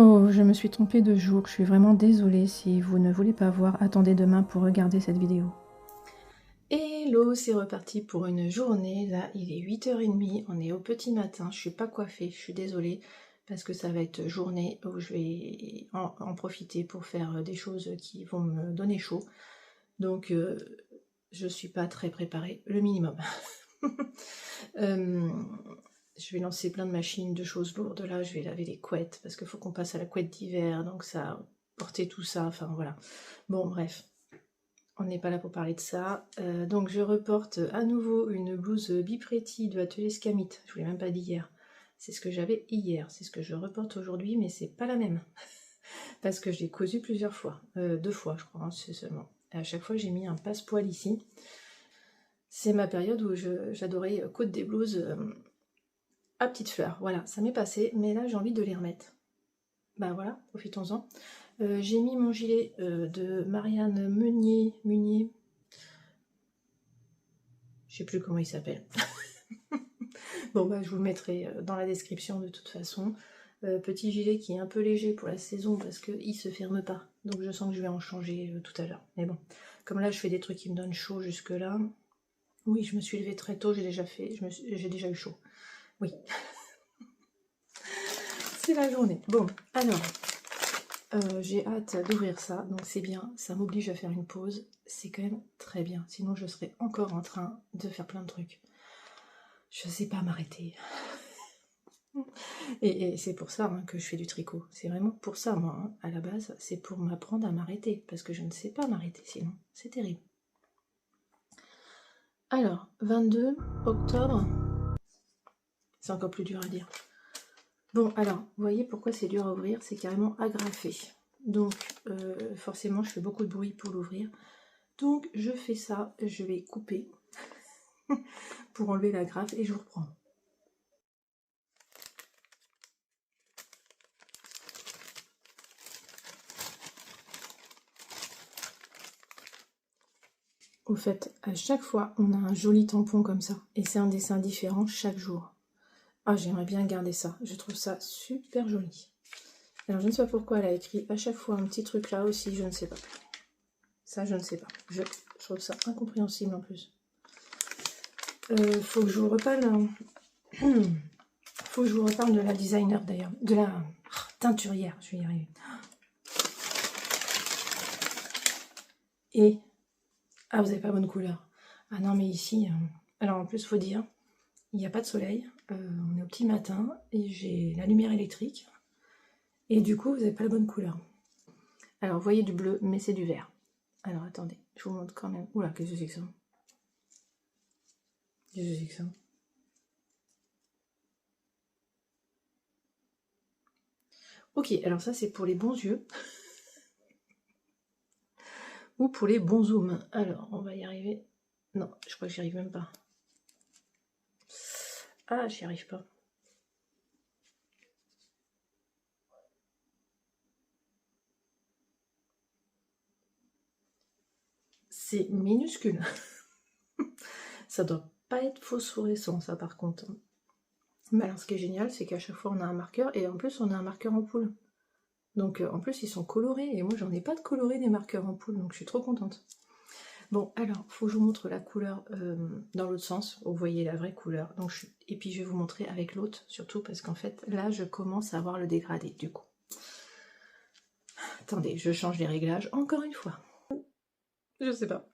Oh, je me suis trompée de jour, je suis vraiment désolée. Si vous ne voulez pas voir, attendez demain pour regarder cette vidéo. Hello, c'est reparti pour une journée. Là, il est 8h30, on est au petit matin. Je suis pas coiffée, je suis désolée, parce que ça va être journée où je vais en profiter pour faire des choses qui vont me donner chaud. Donc, je suis pas très préparée, le minimum. Je vais lancer plein de machines, de choses lourdes. Là, je vais laver les couettes, parce qu'il faut qu'on passe à la couette d'hiver, donc ça, porter tout ça, enfin voilà. Bon, bref. On n'est pas là pour parler de ça. Donc je reporte à nouveau une blouse Bipretti de Atelier Scamit. Je ne vous l'ai même pas dit hier. C'est ce que j'avais hier. C'est ce que je reporte aujourd'hui, mais c'est pas la même. Parce que je l'ai cousue plusieurs fois. 2 fois, je crois, hein, c'est seulement. Et à chaque fois, j'ai mis un passe-poil ici. C'est ma période où j'adorais coudre des blouses à petites fleurs. Voilà, ça m'est passé, mais là, j'ai envie de les remettre. Bah voilà, profitons-en. J'ai mis mon gilet de Marianne Meunier, je sais plus comment il s'appelle. Bon bah je vous le mettrai dans la description de toute façon. Petit gilet qui est un peu léger pour la saison parce qu'il se ferme pas. Donc je sens que je vais en changer tout à l'heure. Mais bon, comme là je fais des trucs qui me donnent chaud jusque là. Oui, je me suis levée très tôt, j'ai déjà eu chaud. Oui. C'est la journée. Bon, alors, j'ai hâte d'ouvrir ça, donc c'est bien, ça m'oblige à faire une pause. C'est quand même très bien, sinon je serais encore en train de faire plein de trucs. Je sais pas m'arrêter. Et c'est pour ça que je fais du tricot. C'est vraiment pour ça, moi, hein, à la base. C'est pour m'apprendre à m'arrêter. Parce que je ne sais pas m'arrêter sinon. C'est terrible. Alors, 22 octobre. C'est encore plus dur à dire. Bon, alors, vous voyez pourquoi c'est dur à ouvrir. C'est carrément agrafé. Donc, forcément, je fais beaucoup de bruit pour l'ouvrir. Donc, je fais ça. Je vais couper pour enlever l'agrafe et je vous reprends. Au fait, à chaque fois, on a un joli tampon comme ça. Et c'est un dessin différent chaque jour. Ah, j'aimerais bien garder ça. Je trouve ça super joli. Alors, je ne sais pas pourquoi elle a écrit à chaque fois un petit truc là aussi, je ne sais pas. Ça, je ne sais pas. Je trouve ça incompréhensible en plus. Faut que je vous reparle... faut que je vous reparle de la designer d'ailleurs. De la teinturière, je vais y arriver. Et... Ah, vous n'avez pas bonne couleur. Ah non, mais ici... Alors, en plus, faut dire, il n'y a pas de soleil. On est au petit matin et j'ai la lumière électrique. Et du coup, vous n'avez pas la bonne couleur. Alors, vous voyez du bleu, mais c'est du vert. Alors, attendez, je vous montre quand même. Oula, qu'est-ce que c'est que ça? Qu'est-ce que c'est que ça? Ok, alors ça, c'est pour les bons yeux. Ou pour les bons zooms. Alors, on va y arriver. Non, je crois que j'y arrive même pas. Ah, j'y arrive pas. C'est minuscule. Ça doit pas être phosphorescent, ça, par contre. Mais alors, ce qui est génial, c'est qu'à chaque fois, on a un marqueur. Et en plus, on a un marqueur ampoule. Donc, en plus, ils sont colorés. Et moi, j'en ai pas de coloré des marqueurs ampoule. Donc, je suis trop contente. Bon, alors, faut que je vous montre la couleur dans l'autre sens. Vous voyez la vraie couleur. Donc, et puis, je vais vous montrer avec l'autre, surtout parce qu'en fait, là, je commence à avoir le dégradé, du coup. Attendez, je change les réglages encore une fois. Je sais pas.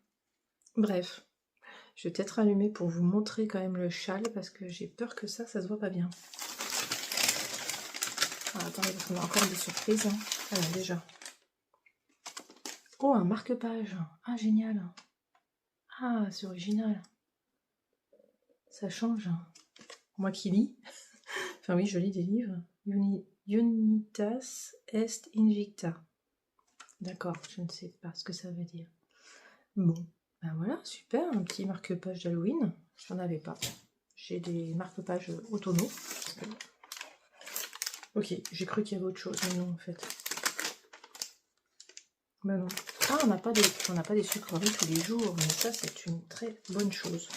Bref, je vais peut-être allumer pour vous montrer quand même le châle parce que j'ai peur que ça se voit pas bien. Ah, attendez, parce qu'on a encore des surprises. Hein. Alors, déjà. Oh, un marque-page. Ah, génial. Ah, c'est original. Ça change. Moi qui lis. Enfin oui, je lis des livres. Unitas est invicta. D'accord, je ne sais pas ce que ça veut dire. Bon, ben voilà, super, un petit marque-page d'Halloween. J'en avais pas. J'ai des marque-pages autonomes. Ok, j'ai cru qu'il y avait autre chose, mais non en fait. Ben non. Ah, on n'a pas des sucreries tous les jours, mais ça c'est une très bonne chose.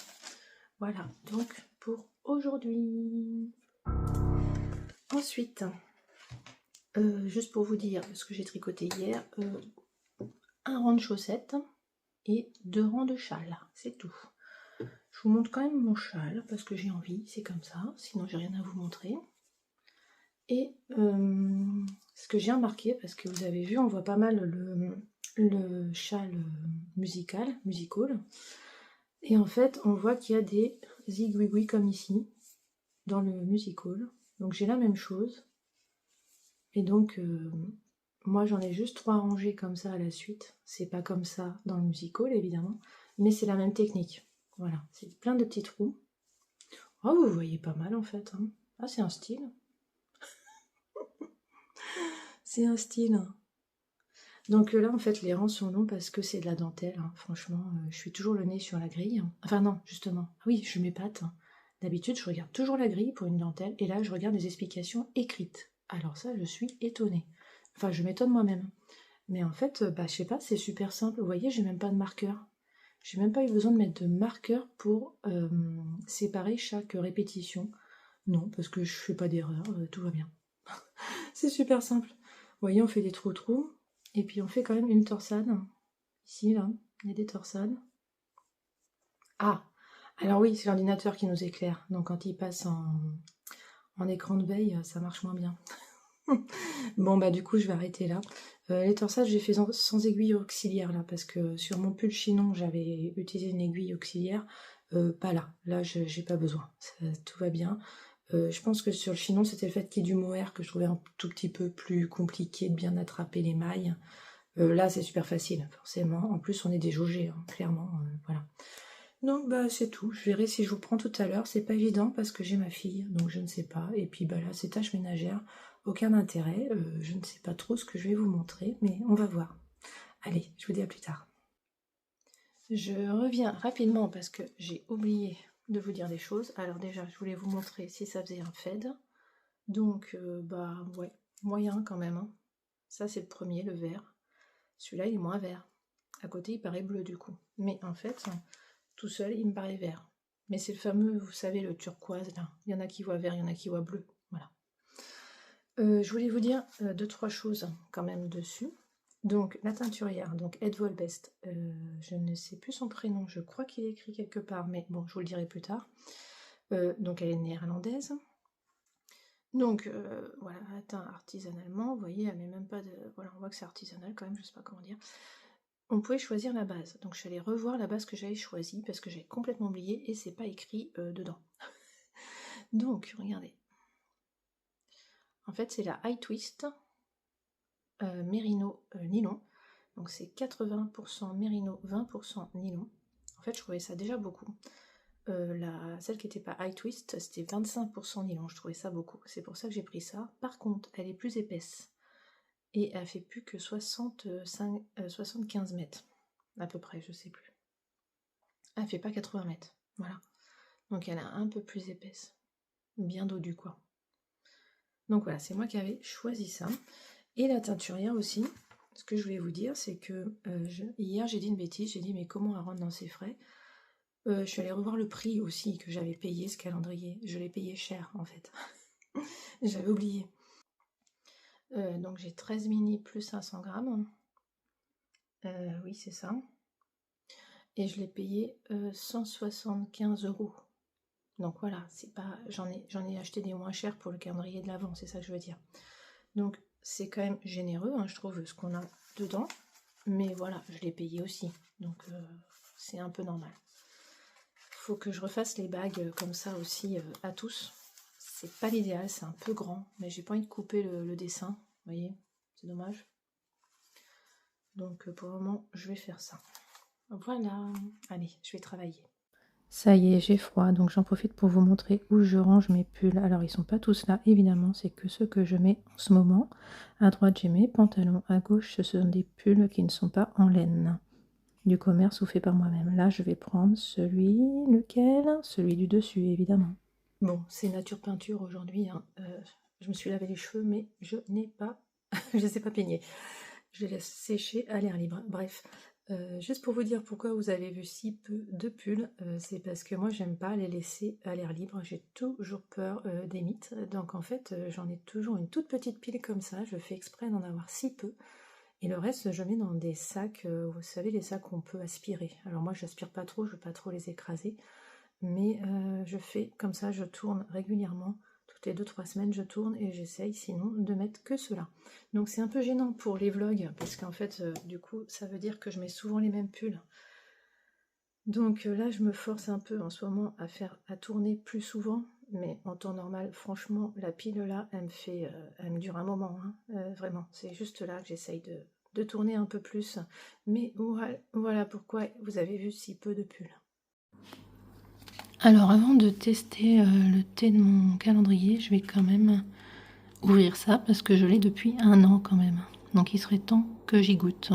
Voilà, donc pour aujourd'hui. Ensuite, Juste pour vous dire ce que j'ai tricoté hier, un rang de chaussettes et 2 rangs de châles, c'est tout. Je vous montre quand même mon châle parce que j'ai envie, c'est comme ça, sinon j'ai rien à vous montrer. Et ce que j'ai remarqué, parce que vous avez vu, on voit pas mal le châle musical. Et en fait, on voit qu'il y a des zigouigouis comme ici, dans le musical. Donc j'ai la même chose. Et donc, moi j'en ai juste 3 rangées comme ça à la suite. C'est pas comme ça dans le musical, évidemment. Mais c'est la même technique. Voilà, c'est plein de petits trous. Oh, vous voyez pas mal en fait. Hein. Ah, c'est un style. C'est un style. Donc là, en fait, les rangs sont longs parce que c'est de la dentelle. Hein. Franchement, je suis toujours le nez sur la grille. Enfin non, justement. Ah oui, je m'épate. Hein. D'habitude, je regarde toujours la grille pour une dentelle. Et là, je regarde les explications écrites. Alors ça, je suis étonnée. Enfin, je m'étonne moi-même. Mais en fait, bah, je sais pas, c'est super simple. Vous voyez, j'ai même pas de marqueur. J'ai même pas eu besoin de mettre de marqueur pour séparer chaque répétition. Non, parce que je fais pas d'erreur, tout va bien. C'est super simple. Vous voyez, on fait des trous, et puis on fait quand même une torsade. Ici, là, il y a des torsades. Ah, alors oui, c'est l'ordinateur qui nous éclaire. Donc quand il passe en écran de veille, ça marche moins bien. Bon, bah du coup, je vais arrêter là. Les torsades, j'ai fait sans aiguille auxiliaire, là, parce que sur mon pull chinon, j'avais utilisé une aiguille auxiliaire. Pas là. Là, j'ai pas besoin. Tout va bien. Je pense que sur le chinon, c'était le fait qu'il y ait du mohair que je trouvais un tout petit peu plus compliqué de bien attraper les mailles. Là, c'est super facile, forcément. En plus, on est déjaugé, hein, clairement. Voilà. Donc, bah, c'est tout. Je verrai si je vous prends tout à l'heure. C'est pas évident parce que j'ai ma fille, donc je ne sais pas. Et puis, bah là, ces tâches ménagères, aucun intérêt. Je ne sais pas trop ce que je vais vous montrer, mais on va voir. Allez, je vous dis à plus tard. Je reviens rapidement parce que j'ai oublié de vous dire des choses. Alors déjà, je voulais vous montrer si ça faisait un fade. Donc, bah ouais, moyen quand même. Hein. Ça, c'est le premier, le vert. Celui-là, il est moins vert. À côté, il paraît bleu du coup. Mais en fait, tout seul, il me paraît vert. Mais c'est le fameux, vous savez, le turquoise là. Il y en a qui voient vert, il y en a qui voient bleu. Voilà. Je voulais vous dire 2-3 choses quand même dessus. Donc, la teinturière, donc Ed Volbest, je ne sais plus son prénom, je crois qu'il est écrit quelque part, mais bon, je vous le dirai plus tard. Donc, elle est néerlandaise. Donc, voilà, elle teint artisanalement, vous voyez, elle met même pas de... Voilà, on voit que c'est artisanal quand même, je sais pas comment dire. On pouvait choisir la base, donc je suis allée revoir la base que j'avais choisie, parce que j'avais complètement oublié, et c'est pas écrit dedans. Donc, regardez. En fait, c'est la High Twist Mérino nylon. Donc c'est 80% mérino, 20% nylon. En fait, je trouvais ça déjà beaucoup. Celle qui n'était pas high twist, c'était 25% nylon. Je trouvais ça beaucoup. C'est pour ça que j'ai pris ça. Par contre, elle est plus épaisse. Et elle fait plus que 75 mètres. À peu près, je sais plus. Elle fait pas 80 mètres. Voilà. Donc elle est un peu plus épaisse. Bien dodu quoi. Donc voilà, c'est moi qui avais choisi ça. Et la teinturière aussi. Ce que je voulais vous dire, c'est que hier j'ai dit une bêtise, j'ai dit mais comment elle rentre dans ses frais. Je suis allée revoir le prix aussi que j'avais payé ce calendrier. Je l'ai payé cher en fait. J'avais oublié. Donc j'ai 13 mini plus 500 grammes. Oui, c'est ça. Et je l'ai payé 175 €. Donc voilà, c'est pas. J'en ai acheté des moins chers pour le calendrier de l'Avent, c'est ça que je veux dire. Donc c'est quand même généreux, hein, je trouve, ce qu'on a dedans. Mais voilà, je l'ai payé aussi. Donc c'est un peu normal. Faut que je refasse les bagues comme ça aussi à tous. C'est pas l'idéal, c'est un peu grand, mais j'ai pas envie de couper le dessin, vous voyez, c'est dommage. Donc pour le moment, je vais faire ça. Voilà, allez, je vais travailler. Ça y est, j'ai froid, donc j'en profite pour vous montrer où je range mes pulls. Alors ils sont pas tous là, évidemment, c'est que ceux que je mets en ce moment. À droite, j'ai mes pantalons, à gauche, ce sont des pulls qui ne sont pas en laine. Du commerce ou fait par moi-même. Là, je vais prendre lequel? Celui du dessus, évidemment. Bon, c'est nature peinture aujourd'hui. Hein. Je me suis lavé les cheveux, mais je n'ai pas... je ne les ai pas peignés. Je les laisse sécher à l'air libre. Bref, Juste pour vous dire pourquoi vous avez vu si peu de pulls, c'est parce que moi j'aime pas les laisser à l'air libre, j'ai toujours peur des mites, donc en fait j'en ai toujours une toute petite pile comme ça, je fais exprès d'en avoir si peu, et le reste je mets dans des sacs, vous savez les sacs qu'on peut aspirer. Alors moi j'aspire pas trop, je veux pas trop les écraser, mais je fais comme ça, je tourne régulièrement. Toutes les 2-3 semaines, je tourne et j'essaye sinon de mettre que cela. Donc c'est un peu gênant pour les vlogs parce qu'en fait, du coup, ça veut dire que je mets souvent les mêmes pulls. Donc là, je me force un peu en ce moment à tourner plus souvent, mais en temps normal, franchement, la pile là, elle me dure un moment, hein, vraiment. C'est juste là que j'essaye de tourner un peu plus. Mais voilà pourquoi vous avez vu si peu de pulls. Alors avant de tester le thé de mon calendrier, je vais quand même ouvrir ça parce que je l'ai depuis 1 an quand même. Donc il serait temps que j'y goûte.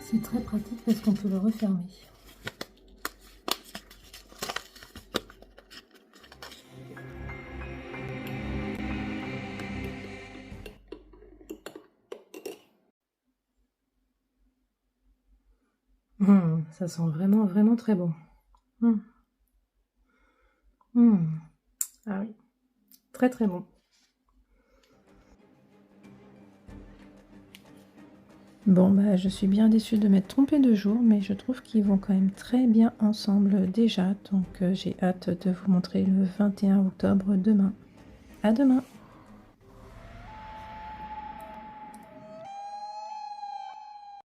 C'est très pratique parce qu'on peut le refermer. Ça sent vraiment, vraiment très bon. Ah oui, très très bon. Bon bah je suis bien déçue de m'être trompée de jour, mais je trouve qu'ils vont quand même très bien ensemble déjà, donc j'ai hâte de vous montrer le 21 octobre demain. À demain!